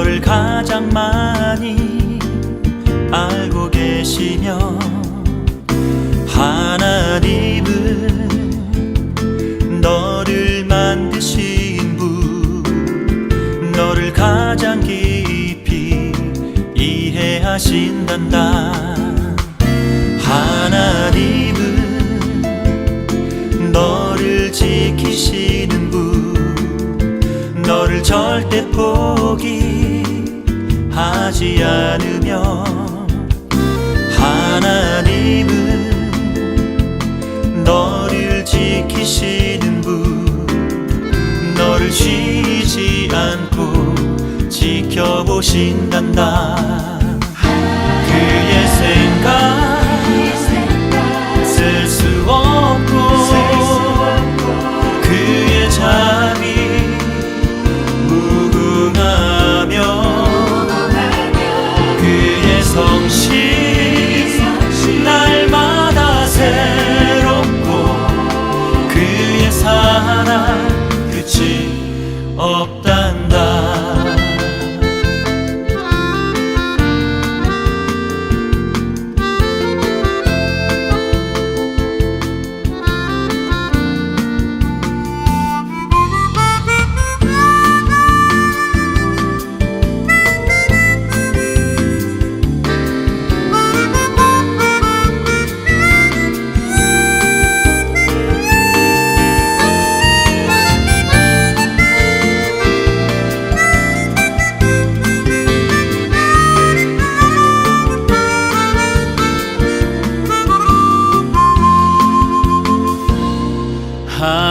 너를 가장 많이 알고 계시며 하나님은 너를 만드신 분, 너를 가장 깊이 이해하신단다. 하나님은 너를 지키시는 분, 너를 절대 포기하지 않으며 하나님은 너를 지키시는 분, 너를 쉬지 않고 지켜보신단다. 그의 생각 쓸 수 없고 그의 자비 무궁하며 그의 성실 날마다 새롭고 그의 사랑 끝이 없단다.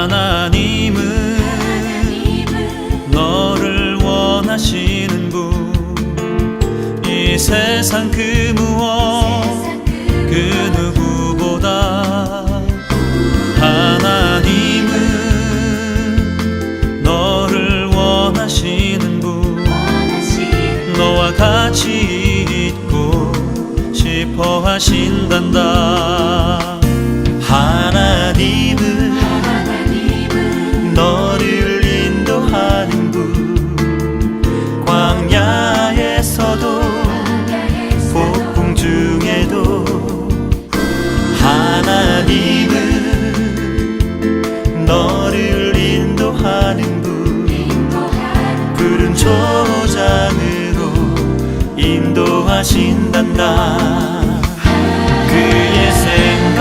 하나님은 너를 원하시는 분, 이 세상 그 무엇 그 누구보다 하나님은 너를 원하시는 분, 너와 같이 있고 싶어 하신단다. 하나님은 너를 인도하는 분, 광야에서도 폭풍 중에도 하나님은 너를 인도하는 분, 푸른 초장으로 인도하신단다. 그의 생각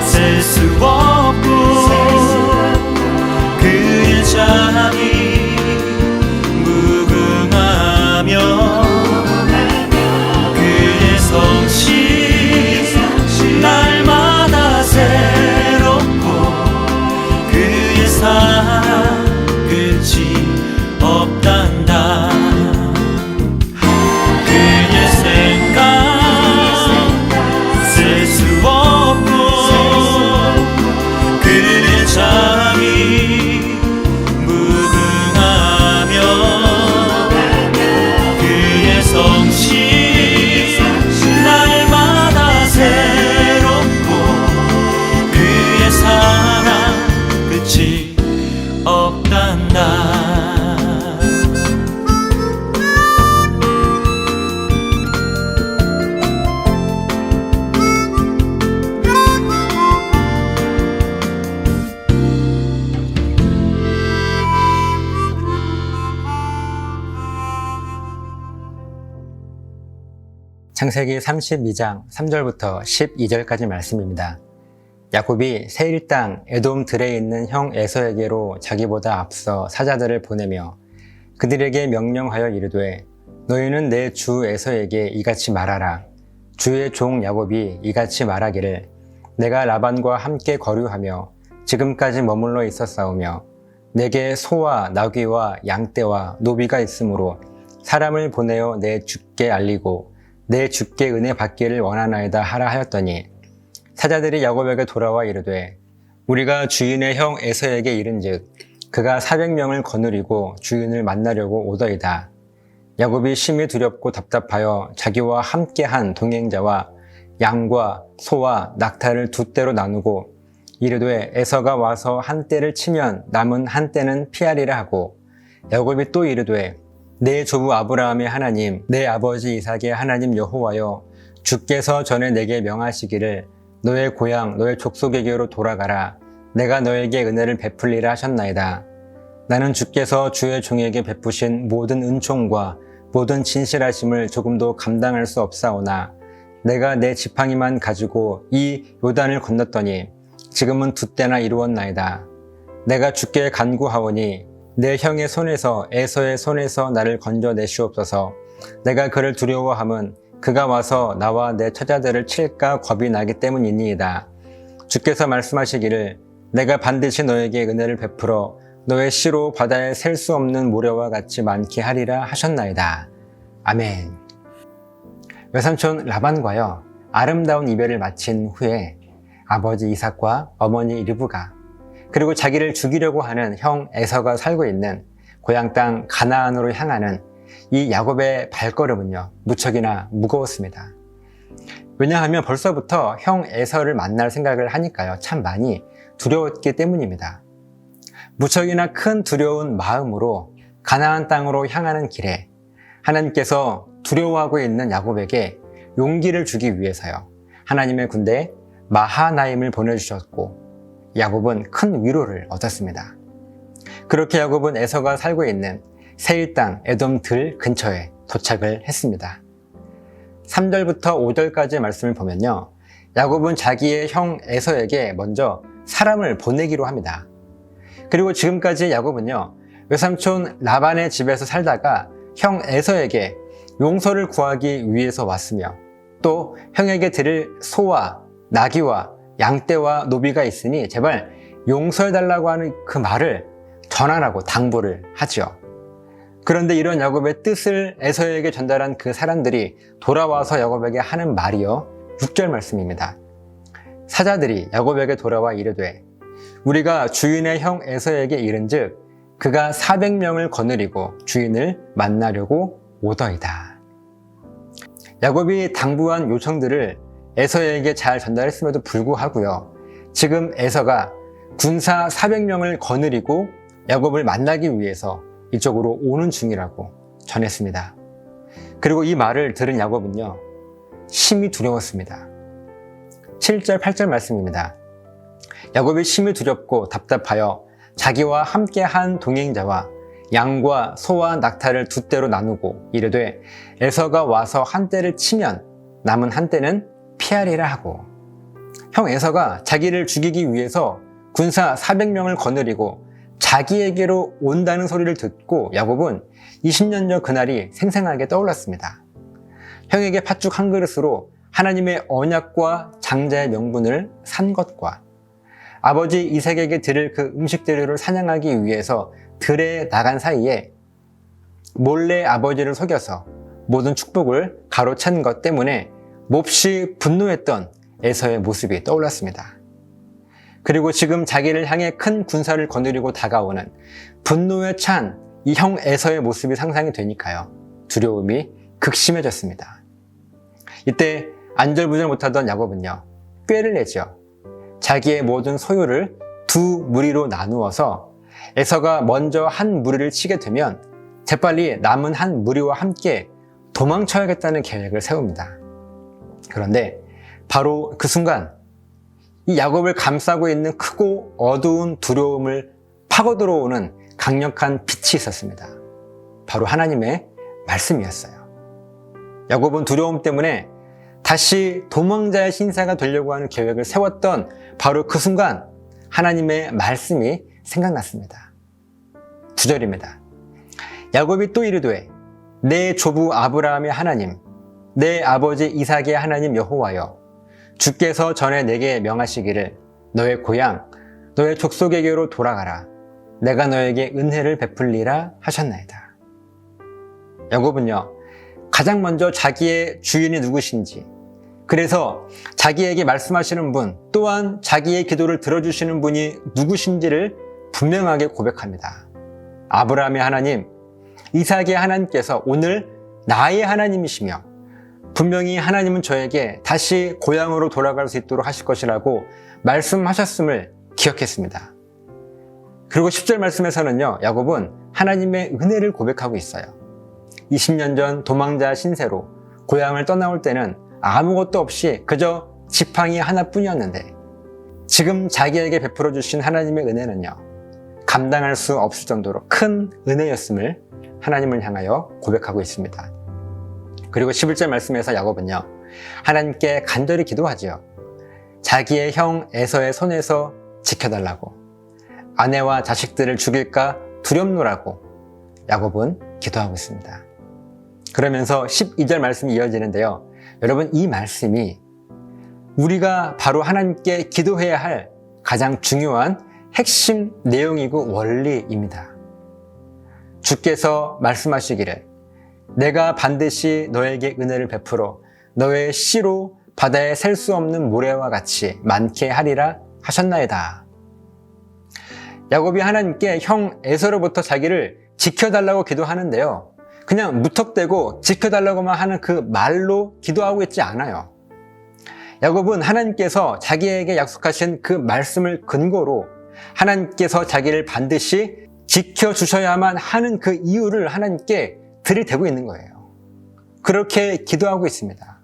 셀 수 없고 그의 자비 무궁하며 그의 성실 날마다 새롭고 그의 사랑 끝이 없단다. 그의 생각 쓸 수 없고 그의 자비 무궁하며 그의 성실 날마다 새롭고 그의 사랑 끝이 없단다. 창세기 32장 3절부터 12절까지 말씀입니다. 야곱이 세일 땅 에돔 들에 있는 형 에서에게로 자기보다 앞서 사자들을 보내며 그들에게 명령하여 이르되 너희는 내 주 에서에게 이같이 말하라. 주의 종 야곱이 이같이 말하기를 내가 라반과 함께 거류하며 지금까지 머물러 있었사오며 내게 소와 나귀와 양떼와 노비가 있으므로 사람을 보내어 내 주께 알리고 내 주께 은혜 받기를 원하나이다 하라 하였더니 사자들이 야곱에게 돌아와 이르되 우리가 주인의 형 에서에게 이른즉 그가 400명을 거느리고 주인을 만나려고 오더이다. 야곱이 심히 두렵고 답답하여 자기와 함께한 동행자와 양과 소와 낙타를 두 떼로 나누고 이르되 에서가 와서 한 떼를 치면 남은 한 떼는 피하리라 하고 야곱이 또 이르되 내 조부 아브라함의 하나님, 내 아버지 이삭의 하나님 여호와여, 주께서 전에 내게 명하시기를 너의 고향, 너의 족속에게로 돌아가라. 내가 너에게 은혜를 베풀리라 하셨나이다. 나는 주께서 주의 종에게 베푸신 모든 은총과 모든 진실하심을 조금도 감당할 수 없사오나 내가 내 지팡이만 가지고 이 요단을 건넜더니 지금은 두 때나 이루었나이다. 내가 주께 간구하오니 내 형의 손에서 에서의 손에서 나를 건져내시옵소서. 내가 그를 두려워함은 그가 와서 나와 내 처자들을 칠까 겁이 나기 때문이니이다. 주께서 말씀하시기를 내가 반드시 너에게 은혜를 베풀어 너의 씨로 바다에 셀 수 없는 모래와 같이 많게 하리라 하셨나이다. 아멘. 외삼촌 라반과요, 아름다운 이별을 마친 후에 아버지 이삭과 어머니 리브가 그리고 자기를 죽이려고 하는 형 에서가 살고 있는 고향 땅 가나안으로 향하는 이 야곱의 발걸음은요, 무척이나 무거웠습니다. 왜냐하면 벌써부터 형 에서를 만날 생각을 하니까요, 참 많이 두려웠기 때문입니다. 무척이나 큰 두려운 마음으로 가나안 땅으로 향하는 길에 하나님께서 두려워하고 있는 야곱에게 용기를 주기 위해서요, 하나님의 군대 마하나임을 보내주셨고 야곱은 큰 위로를 얻었습니다. 그렇게 야곱은 에서가 살고 있는 세일 땅 에돔 들 근처에 도착을 했습니다. 3절부터 5절까지의 말씀을 보면요, 야곱은 자기의 형 에서에게 먼저 사람을 보내기로 합니다. 그리고 지금까지 야곱은요, 외삼촌 라반의 집에서 살다가 형 에서에게 용서를 구하기 위해서 왔으며 또 형에게 드릴 소와 나귀와 양떼와 노비가 있으니 제발 용서해달라고 하는 그 말을 전하라고 당부를 하죠. 그런데 이런 야곱의 뜻을 에서에게 전달한 그 사람들이 돌아와서 야곱에게 하는 말이요, 6절 말씀입니다. 사자들이 야곱에게 돌아와 이르되 우리가 주인의 형 에서에게 이른즉 그가 400명을 거느리고 주인을 만나려고 오더이다. 야곱이 당부한 요청들을 에서에게 잘 전달했음에도 불구하고요, 지금 에서가 군사 400명을 거느리고 야곱을 만나기 위해서 이쪽으로 오는 중이라고 전했습니다. 그리고 이 말을 들은 야곱은요, 심히 두려웠습니다. 7절, 8절 말씀입니다. 야곱이 심히 두렵고 답답하여 자기와 함께한 동행자와 양과 소와 낙타를 두 떼로 나누고 이르되 에서가 와서 한 떼를 치면 남은 한 떼는 피하리라 하고, 형 에서가 자기를 죽이기 위해서 군사 400명을 거느리고 자기에게로 온다는 소리를 듣고 야곱은 20년 전 그날이 생생하게 떠올랐습니다. 형에게 팥죽 한 그릇으로 하나님의 언약과 장자의 명분을 산 것과 아버지 이삭에게 드릴 그 음식재료를 사냥하기 위해서 들에 나간 사이에 몰래 아버지를 속여서 모든 축복을 가로챈 것 때문에 몹시 분노했던 에서의 모습이 떠올랐습니다. 그리고 지금 자기를 향해 큰 군사를 거느리고 다가오는 분노에 찬 이 형 에서의 모습이 상상이 되니까요, 두려움이 극심해졌습니다. 이때 안절부절 못하던 야곱은요, 꾀를 내죠. 자기의 모든 소유를 두 무리로 나누어서 에서가 먼저 한 무리를 치게 되면 재빨리 남은 한 무리와 함께 도망쳐야겠다는 계획을 세웁니다. 그런데 바로 그 순간 이 야곱을 감싸고 있는 크고 어두운 두려움을 파고 들어오는 강력한 빛이 있었습니다. 바로 하나님의 말씀이었어요. 야곱은 두려움 때문에 다시 도망자의 신사가 되려고 하는 계획을 세웠던 바로 그 순간 하나님의 말씀이 생각났습니다. 9절입니다. 야곱이 또 이르되 내 조부 아브라함의 하나님, 내 아버지 이삭의 하나님 여호와여, 주께서 전에 내게 명하시기를 너의 고향, 너의 족속에게로 돌아가라. 내가 너에게 은혜를 베풀리라 하셨나이다. 야곱은요, 가장 먼저 자기의 주인이 누구신지, 그래서 자기에게 말씀하시는 분, 또한 자기의 기도를 들어주시는 분이 누구신지를 분명하게 고백합니다. 아브라함의 하나님, 이삭의 하나님께서 오늘 나의 하나님이시며 분명히 하나님은 저에게 다시 고향으로 돌아갈 수 있도록 하실 것이라고 말씀하셨음을 기억했습니다. 그리고 10절 말씀에서는요, 야곱은 하나님의 은혜를 고백하고 있어요. 20년 전 도망자 신세로 고향을 떠나올 때는 아무것도 없이 그저 지팡이 하나뿐이었는데 지금 자기에게 베풀어 주신 하나님의 은혜는요, 감당할 수 없을 정도로 큰 은혜였음을 하나님을 향하여 고백하고 있습니다. 그리고 11절 말씀에서 야곱은요, 하나님께 간절히 기도하지요. 자기의 형 에서의 손에서 지켜달라고, 아내와 자식들을 죽일까 두렵노라고 야곱은 기도하고 있습니다. 그러면서 12절 말씀이 이어지는데요. 여러분, 이 말씀이 우리가 바로 하나님께 기도해야 할 가장 중요한 핵심 내용이고 원리입니다. 주께서 말씀하시기를 내가 반드시 너에게 은혜를 베풀어 너의 씨로 바다에 셀 수 없는 모래와 같이 많게 하리라 하셨나이다. 야곱이 하나님께 형 에서로부터 자기를 지켜달라고 기도하는데요, 그냥 무턱대고 지켜달라고만 하는 그 말로 기도하고 있지 않아요. 야곱은 하나님께서 자기에게 약속하신 그 말씀을 근거로 하나님께서 자기를 반드시 지켜주셔야만 하는 그 이유를 하나님께 들이대고 있는 거예요. 그렇게 기도하고 있습니다.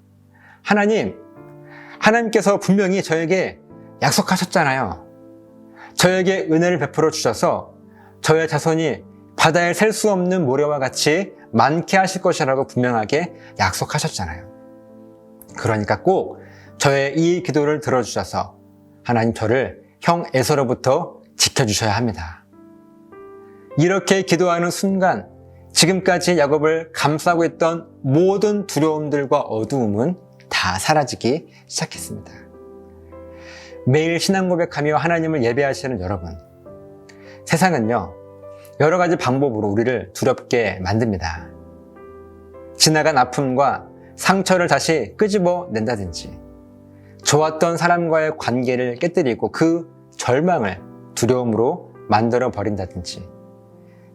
하나님께서 분명히 저에게 약속하셨잖아요. 저에게 은혜를 베풀어 주셔서 저의 자손이 바다에 셀 수 없는 모래와 같이 많게 하실 것이라고 분명하게 약속하셨잖아요. 그러니까 꼭 저의 이 기도를 들어주셔서 하나님 저를 형 에서로부터 지켜주셔야 합니다. 이렇게 기도하는 순간 지금까지 야곱을 감싸고 있던 모든 두려움들과 어두움은 다 사라지기 시작했습니다. 매일 신앙 고백하며 하나님을 예배하시는 여러분, 세상은요, 여러 가지 방법으로 우리를 두렵게 만듭니다. 지나간 아픔과 상처를 다시 끄집어 낸다든지, 좋았던 사람과의 관계를 깨뜨리고 그 절망을 두려움으로 만들어 버린다든지,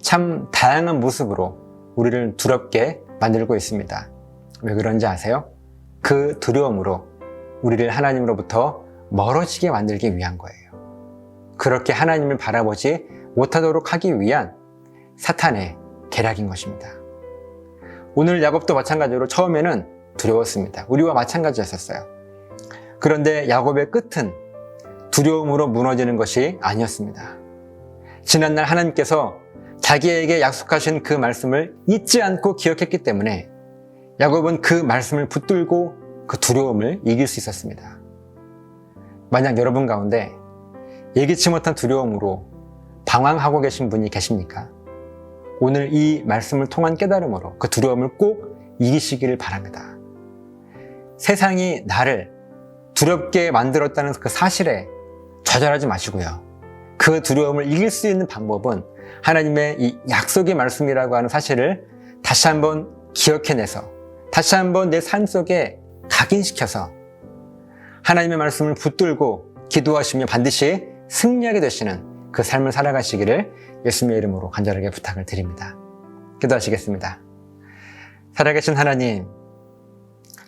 참 다양한 모습으로 우리를 두렵게 만들고 있습니다. 왜 그런지 아세요? 그 두려움으로 우리를 하나님으로부터 멀어지게 만들기 위한 거예요. 그렇게 하나님을 바라보지 못하도록 하기 위한 사탄의 계략인 것입니다. 오늘 야곱도 마찬가지로 처음에는 두려웠습니다. 우리와 마찬가지였었어요. 그런데 야곱의 끝은 두려움으로 무너지는 것이 아니었습니다. 지난날 하나님께서 자기에게 약속하신 그 말씀을 잊지 않고 기억했기 때문에 야곱은 그 말씀을 붙들고 그 두려움을 이길 수 있었습니다. 만약 여러분 가운데 예기치 못한 두려움으로 방황하고 계신 분이 계십니까? 오늘 이 말씀을 통한 깨달음으로 그 두려움을 꼭 이기시기를 바랍니다. 세상이 나를 두렵게 만들었다는 그 사실에 좌절하지 마시고요. 그 두려움을 이길 수 있는 방법은 하나님의 이 약속의 말씀이라고 하는 사실을 다시 한번 기억해내서 다시 한번 내 삶 속에 각인시켜서 하나님의 말씀을 붙들고 기도하시며 반드시 승리하게 되시는 그 삶을 살아가시기를 예수님의 이름으로 간절하게 부탁을 드립니다. 기도하시겠습니다. 살아계신 하나님,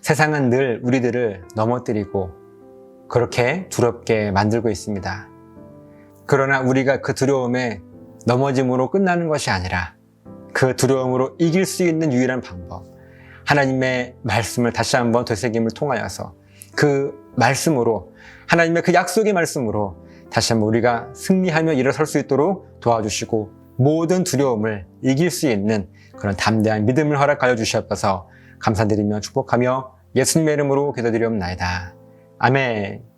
세상은 늘 우리들을 넘어뜨리고 그렇게 두렵게 만들고 있습니다. 그러나 우리가 그 두려움에 넘어짐으로 끝나는 것이 아니라 그 두려움으로 이길 수 있는 유일한 방법, 하나님의 말씀을 다시 한번 되새김을 통하여서 그 말씀으로, 하나님의 그 약속의 말씀으로 다시 한번 우리가 승리하며 일어설 수 있도록 도와주시고 모든 두려움을 이길 수 있는 그런 담대한 믿음을 허락하여 주시옵소서. 감사드리며 축복하며 예수님의 이름으로 기도드리옵나이다. 아멘.